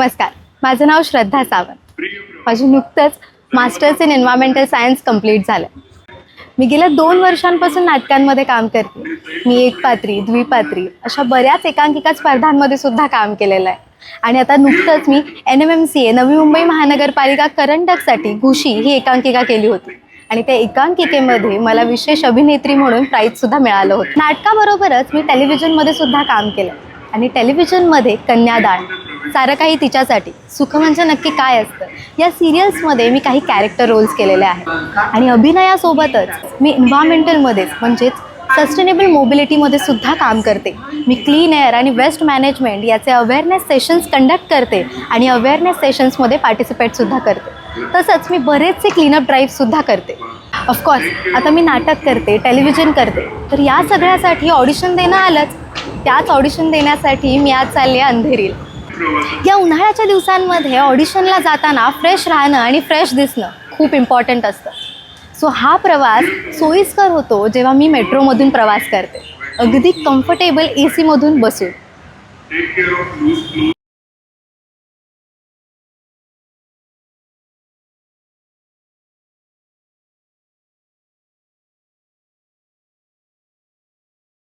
नमस्कार, माझं नाव श्रद्धा सावंत. माझे नुकतंच masters in environmental science complete झालं. मी गेल्या 2 वर्षांपासून नाटकांमध्ये काम करते. मी एकपात्री, द्विपात्री अशा बऱ्याच एकांकिका स्पर्धांमध्ये सुद्धा काम केलेलं आहे. आणि आता नुकतंच मी NMMCA नवी मुंबई महानगरपालिका करंडकसाठी घुशी ही एकांकिका केली होती. आणि त्या एकांकिकेमध्ये मला विशेष अभिनेत्री म्हणून प्राईजसुद्धा मिळालं होतं. नाटकाबरोबरच मी टेलिव्हिजनमध्ये सुद्धा काम केलं आणि टेलिव्हिजनमध्ये कन्यादान, सारं काही तिच्यासाठी, सुख म्हणजे नक्की काय असतं या सिरियल्समध्ये मी काही कॅरेक्टर रोल्स केलेले आहेत. आणि अभिनयासोबतच मी एन्व्हायरमेंटलमध्येच म्हणजेच सस्टेनेबल मोबिलिटीमध्ये सुद्धा काम करते. मी क्लीन एअर आणि वेस्ट मॅनेजमेंट याचे अवेअरनेस सेशन्स कंडक्ट करते आणि अवेअरनेस सेशन्समध्ये पार्टिसिपेटसुद्धा करते. तसंच मी बरेचसे क्लीनअप ड्राईव्हसुद्धा करते. ऑफकोर्स आता मी नाटक करते, टेलिव्हिजन करते, तर या सगळ्यासाठी ऑडिशन देणं आलंच. त्याच ऑडिशन देण्यासाठी मी आज चालले अंधेरीला. या उन्हाळ्याच्या दिवसांमध्ये ऑडिशनला जाताना फ्रेश राहणं आणि फ्रेश दिसणं खूप इम्पॉर्टंट असतं. सो हा प्रवास सोयीस्कर होतो जेव्हा मी मेट्रोमधून प्रवास करते, अगदी कम्फर्टेबल AC मधून बसून.